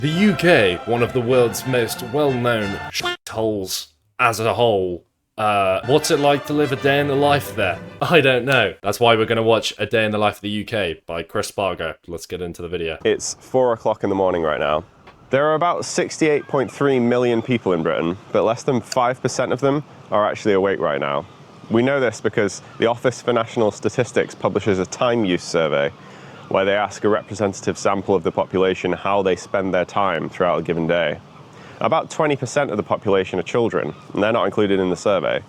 The UK, one of the world's most well-known holes as a whole. What's it like to live a day in the life there? I don't know. That's why we're going to watch A Day in the Life of the UK by Chris Spargo. Let's get into the video. It's 4 o'clock in the morning right now. There are about 68.3 million people in Britain, but less than 5% of them are actually awake right now. We know this because the Office for National Statistics publishes a time use survey where they ask a representative sample of the population how they spend their time throughout a given day. About 20% of the population are children, and they're not included in the survey.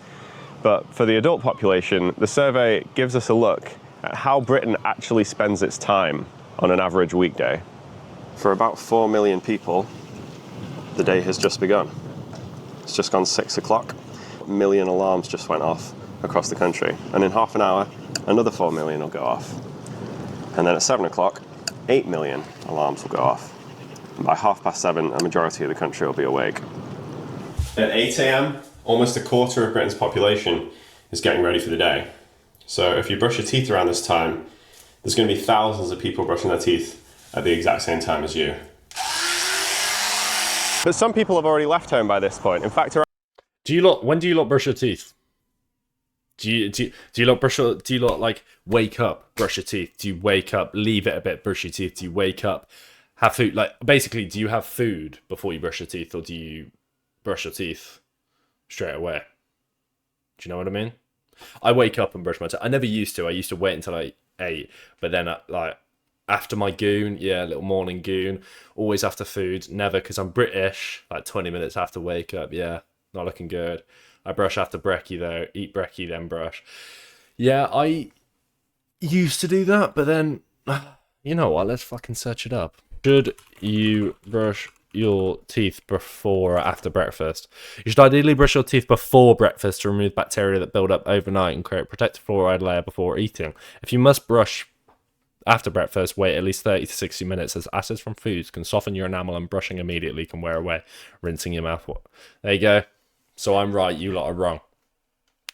But for the adult population, the survey gives us a look at how Britain actually spends its time on an average weekday. For about 4 million people, the day has just begun. It's just gone 6 o'clock. A million alarms just went off across the country. And in half an hour, another 4 million will go off. And then at 7 o'clock, 8 million alarms will go off. And by 7:30, a majority of the country will be awake. At 8 a.m., almost a quarter of Britain's population is getting ready for the day. So if you brush your teeth around this time, there's going to be thousands of people brushing their teeth at the exact same time as you. But some people have already left home by this point. In fact, when do you lot brush your teeth? Do you lot like wake up, brush your teeth? Do you wake up, leave it a bit, brush your teeth? Do you wake up, have food? Like basically, do you have food before you brush your teeth, or do you brush your teeth straight away? Do you know what I mean? I wake up and brush my teeth. I never used to. I used to wait until I ate, but then like after my goon, yeah, little morning goon, always after food. Never, because I'm British. Like 20 minutes after wake up, yeah, not looking good. I brush after brekkie though, eat brekkie then brush. Yeah, I used to do that, but then, you know what, let's fucking search it up. Should you brush your teeth before or after breakfast? You should ideally brush your teeth before breakfast to remove bacteria that build up overnight and create a protective fluoride layer before eating. If you must brush after breakfast, wait at least 30 to 60 minutes as acids from foods can soften your enamel and brushing immediately can wear away, rinsing your mouth. There you go. So I'm right, you lot are wrong.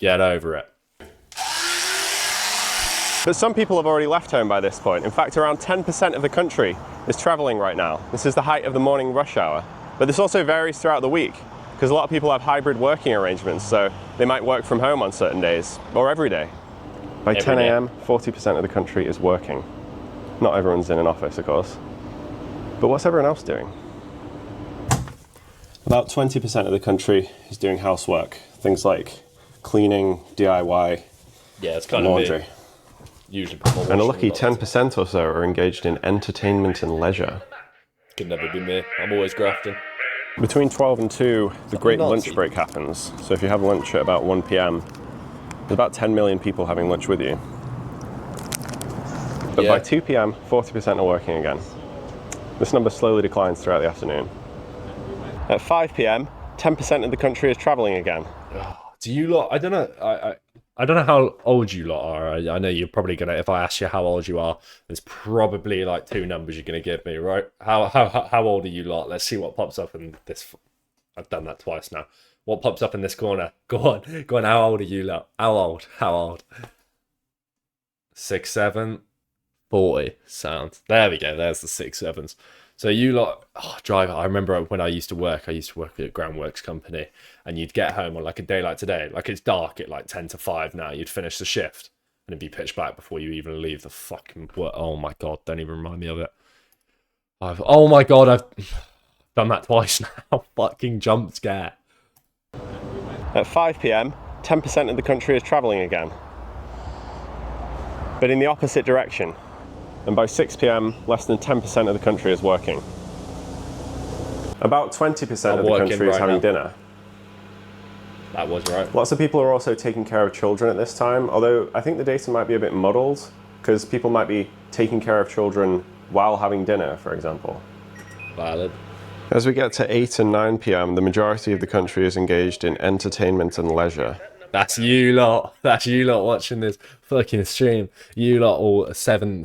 Get over it. But some people have already left home by this point. In fact, around 10% of the country is travelling right now. This is the height of the morning rush hour. But this also varies throughout the week, because a lot of people have hybrid working arrangements, so they might work from home on certain days, or every day. By 10 a.m., 40% of the country is working. Not everyone's in an office, of course. But what's everyone else doing? About 20% of the country is doing housework. Things like cleaning, DIY, yeah, it's kind laundry. of me. Usually put more And a lucky 10% or so are engaged in entertainment and leisure. Could never be me. I'm always grafting. Between 12 and 2, the great Nazi? lunch break happens. So if you have lunch at about 1 p.m, there's about 10 million people having lunch with you. But by 2 p.m, 40% are working again. This number slowly declines throughout the afternoon. At 5 p.m, 10% of the country is travelling again. Do you lot? I don't know. I don't know how old you lot are. I know you're probably gonna. If I ask you how old you are, there's probably like two numbers you're gonna give me, right? How old are you lot? Let's see what pops up in this. I've done that twice now. What pops up in this corner? Go on, go on. How old are you lot? How old? How old? 6, 7, 40. Sound. There we go. There's the 6 7s. So you lot, driver. I remember when I used to work at a groundworks company, and you'd get home on like a day like today, like it's dark at like 10 to 5 now. You'd finish the shift, and it'd be pitch black before you even leave the fucking work. Oh my god! Don't even remind me of it. Oh my god! I've done that twice now. Fucking jump scare. At 5 p.m, 10% of the country is travelling again, but in the opposite direction. And by 6 p.m, less than 10% of the country is working. About 20% of the country is having dinner. That was right. Lots of people are also taking care of children at this time, although I think the data might be a bit muddled, because people might be taking care of children while having dinner, for example. Valid. As we get to 8 and 9 p.m, the majority of the country is engaged in entertainment and leisure. That's you lot. That's you lot watching this fucking stream. You lot all 7.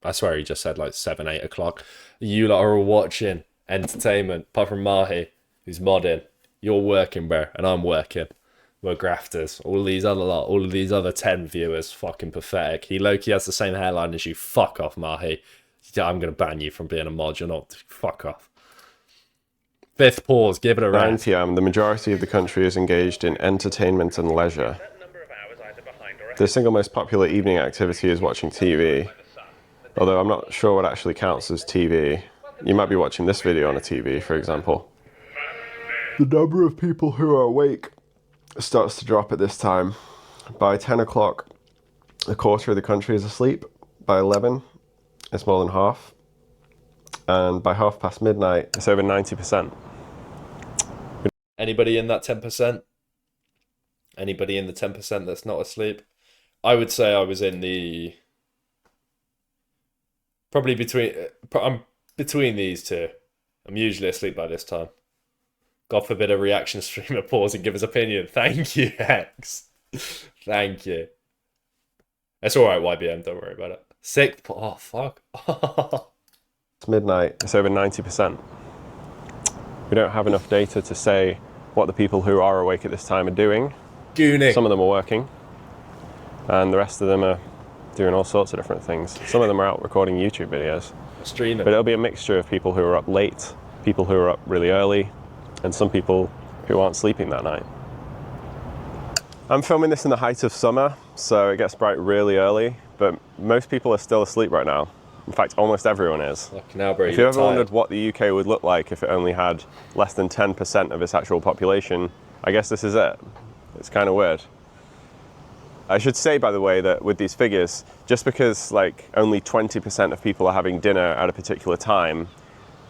I swear he just said like 7, 8 o'clock. You lot are all watching entertainment. Apart from Mahi, who's modding. You're working, bro, and I'm working. We're grafters. All these other 10 viewers, fucking pathetic. He low-key has the same hairline as you. Fuck off, Mahi. Yeah, I'm going to ban you from being a mod. You're not. Fuck off. Fifth pause. Give it a 9 rest. p.m., the majority of the country is engaged in entertainment and leisure. The single most popular evening activity is watching TV, although I'm not sure what actually counts as TV. You might be watching this video on a TV, for example. The number of people who are awake starts to drop at this time. By 10 o'clock, a quarter of the country is asleep. By 11, it's more than half. And by half past midnight, it's over 90%. Anybody in that 10%? Anybody in the 10% that's not asleep? I would say I was in the... Probably between... I'm between these two. I'm usually asleep by this time. God forbid a reaction streamer pause and give his opinion. Thank you, X. Thank you. It's alright, YBM. Don't worry about it. Sixth... Oh, fuck. It's midnight. It's over 90%. We don't have enough data to say what the people who are awake at this time are doing. Gooning. Some of them are working, and the rest of them are doing all sorts of different things. Some of them are out recording YouTube videos. Streaming. But it'll be a mixture of people who are up late, people who are up really early, and some people who aren't sleeping that night. I'm filming this in the height of summer, so it gets bright really early, but most people are still asleep right now. In fact, almost everyone is. Now, bro, If you ever wondered what the UK would look like if it only had less than 10% of its actual population, I guess this is it. It's kind of weird. I should say, by the way, that with these figures, just because like only 20% of people are having dinner at a particular time,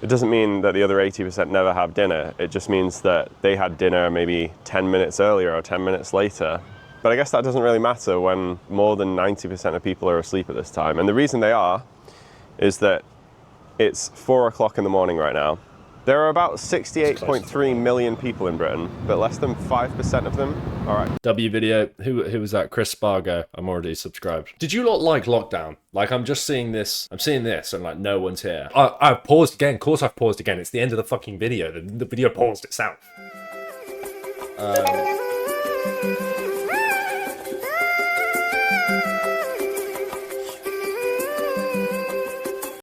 it doesn't mean that the other 80% never have dinner. It just means that they had dinner maybe 10 minutes earlier or 10 minutes later. But I guess that doesn't really matter when more than 90% of people are asleep at this time. And the reason they are is that it's 4 o'clock in the morning right now. There are about 68.3 million people in Britain, but less than 5% of them are at... W video. Who was that? Chris Spargo. I'm already subscribed. Did you lot like lockdown? Like, I'm just seeing this. I'm seeing this and like no one's here. I've paused again. Of course I've paused again. It's the end of the fucking video. The video paused itself.